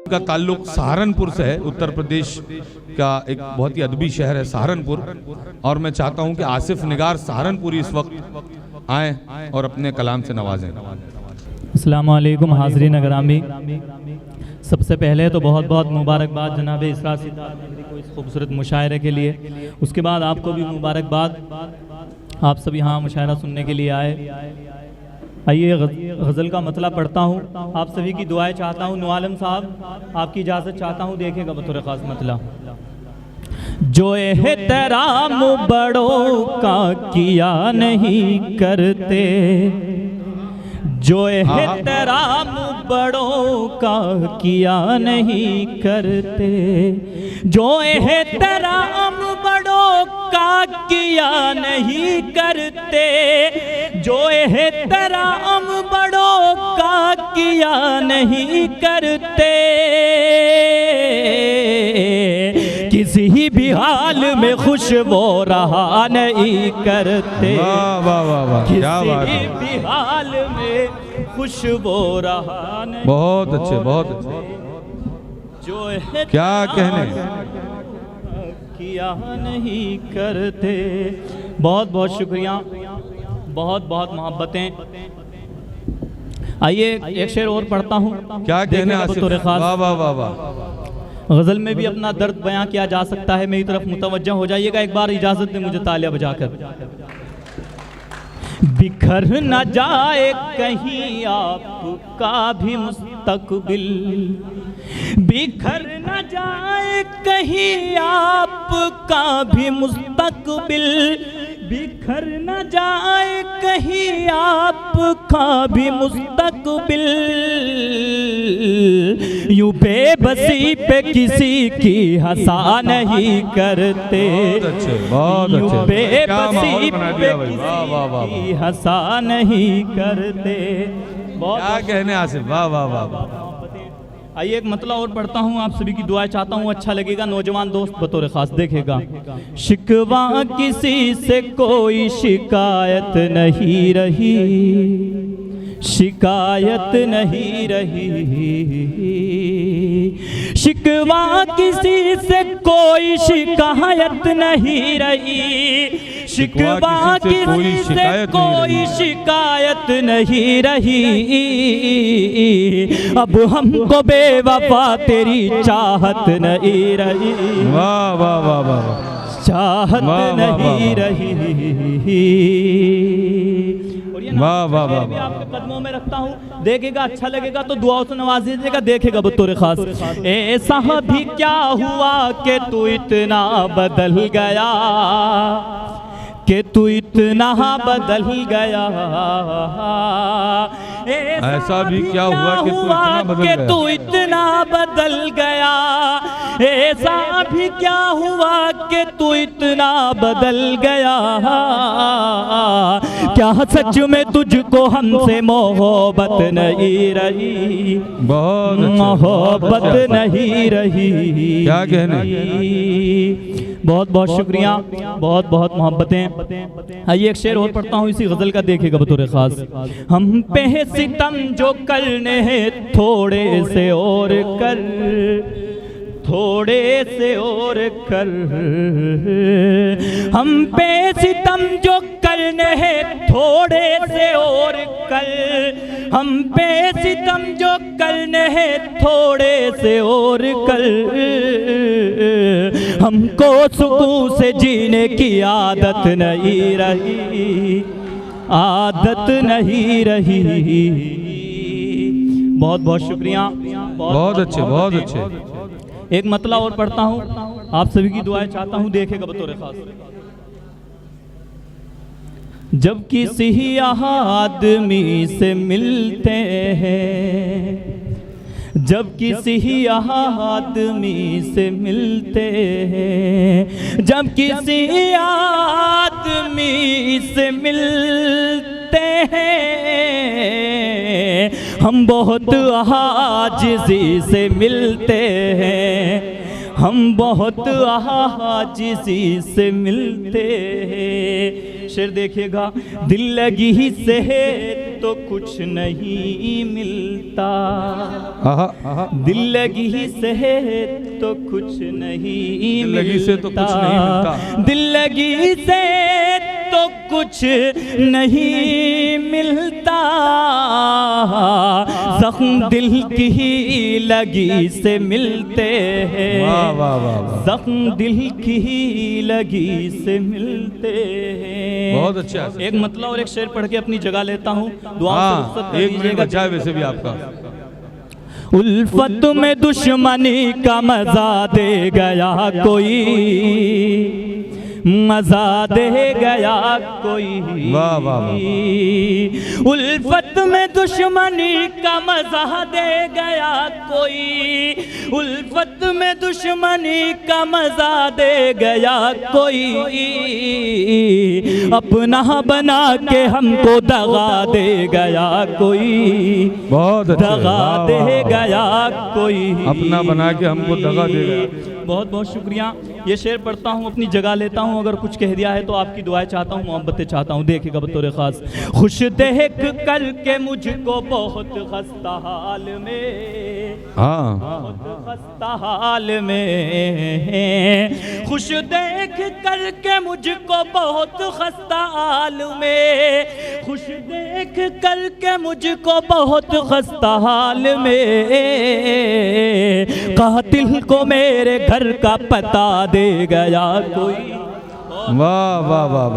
का ताल्लुक सहारनपुर से है। उत्तर प्रदेश का एक बहुत ही अदबी शहर है सहारनपुर, और मैं चाहता हूं कि आसिफ निगार सहारनपुरी इस वक्त आए और अपने कलाम से नवाजें। अस्सलामु अलैकुम हाज़रीन अगरामी, सबसे पहले तो बहुत बहुत मुबारकबाद जनाब इसरा सिद्दार्थ नकवी को इस खूबसूरत मुशायरे के लिए। उसके बाद आपको भी मुबारकबाद, आप सब यहाँ मुशायरा सुनने के लिए आए। आइए गज़ल का मतला पढ़ता हूँ, आप सभी की दुआएं चाहता हूँ। नुआलम साहब आपकी इजाज़त चाहता हूँ, देखिएगा बतौर ख़ास मतला। जो एहतराम बड़ों का किया नहीं करते, जो एहतराम बड़ों का किया नहीं करते, जो एहतराम बड़ों का किया नहीं करते, जो एहतराम बड़ों का किया नहीं करते, किसी भी हाल में खुश वो रहा नहीं करते। वाह वाह वाह वाह, क्या बात है। किसी भी हाल में खुश वो रहा नहीं। बहुत अच्छे, बहुत अच्छे, जो है क्या कहने। किया नहीं करते। बहुत बहुत शुक्रिया, बहुत बहुत मोहब्बतें। आइए एक शेर और पढ़ता हूँ, क्या कहने आसिफ, वाह वाह वाह वाह। गज़ल में भी अपना दर्द बयां किया जा सकता है। मेरी तरफ मुतवज्जह हो जाइएगा, एक बार इजाज़त दें मुझे तालियां बजाकर। बिखर न जाए कहीं आपका भी मुस्तकबिल, बिखर न जाए कहीं आपका भी मुस्तकबिल, बिखर न जाए कहीं आपका भी मुस्तकबिल। यूं बेबसी पे किसी की हंसा नहीं करते, यूं बेबसी पे किसी की हंसा नहीं करते। क्या कहने आसिफ, वाह वाह वाह। आइए एक मतला और पढ़ता हूँ, आप सभी की दुआएं चाहता हूँ, अच्छा लगेगा। नौजवान दोस्त बतौर खास देखेगा। शिकवा किसी से कोई शिकायत नहीं रही, शिकायत नहीं रही, शिकवा किसी से कोई शिकायत नहीं रही, शिकवा किसी से कोई शिकायत नहीं रही। अब हमको बेवफा तेरी चाहत नहीं रही, वाह वाह वाह वाह, चाहत नहीं रही। वाह वाह वाह, मैं आपके कदमों में रखता हूँ, देखेगा अच्छा लगेगा तो दुआओं से नवाज दीजिएगा। देखेगा बतौर खास। ऐसा भी क्या हुआ कि तू इतना बदल गया, कि तू इतना बदल गया। ऐसा भी क्या हुआ कि तू इतना बदल गया, ऐसा भी क्या हुआ कि तू इतना बदल गया। क्या सच में तुझको हमसे मोहब्बत नहीं रही, बहुत मोहब्बत नहीं रही। क्या कहने। बहुत बहुत शुक्रिया, बहुत बहुत मोहब्बतें। आइए एक शेर और पढ़ता हूँ इसी गज़ल का, देखेगा बतौर खास। हम पे सितम जो करने हैं थोड़े से और कर, थोड़े से और कर, हम पे सितम जो करने हैं थोड़े से और कर, हम पे सितम जो करने हैं थोड़े से और कर। हमको सुकून से जीने की आदत नहीं रही, आदत नहीं रही। बहुत बहुत शुक्रिया, बहुत अच्छे, बहुत अच्छे। एक मतला और पढ़ता हूँ, आप सभी की दुआएं चाहता हूँ, देखेगा बतौर खास। जब किसी आदमी से मिलते हैं, जब किसी आदमी से मिलते हैं, जब किसी आदमी से मिलते हैं, हम बहुत आजिज़ी से मिलते हैं, हम बहुत आजिज़ी से मिलते हैं। शेर देखिएगा, दिल लगी से तो कुछ नहीं मिलता, दिल लगी से तो कुछ नहीं मिलता, दिल लगी से तो कुछ नहीं मिलता, दिल लगी से तो कुछ नहीं मिलता, जख्म दिल की लगी से मिलते हैं, वाह वाह वाह वाह। जख्म दिल की लगी से मिलते हैं। बहुत अच्छा। एक मतलब और एक शेर पढ़ के अपनी जगह लेता हूँ, दुआ से हाँ, रुखसत कर एक मिनट दीजिएगा। बचा है वैसे भी आपका। उल्फत में दुश्मनी का मजा दे गया कोई, मजा दे गया कोई, वाह वाह वाह। उल्फत में दुश्मनी का मजा दे गया कोई, उल्फत में दुश्मनी का मजा दे गया कोई, अपना बना के हमको दगा दे गया कोई, बहुत अच्छे, दगा वाह, वाह, दे वाह। गया कोई, अपना बना के हमको दगा दे गया। बहुत बहुत शुक्रिया। ये शेर पढ़ता हूँ, अपनी जगह लेता हूँ, अगर कुछ कह दिया है तो आपकी दुआएं चाहता हूँ, मोहब्बतें चाहता हूँ। देखिएगा बतौर खास, खुश देख करके मुझको बहुत खस्ता हाल में, हाँ बहुत खस्ता हाल में, खुश देख करके मुझको बहुत खस्ता हाल में, खुश देख करके मुझको बहुत खस्ता हाल में, कातिल को मेरे घर का पता दे गया कोई। वाह वाह वाह वाह।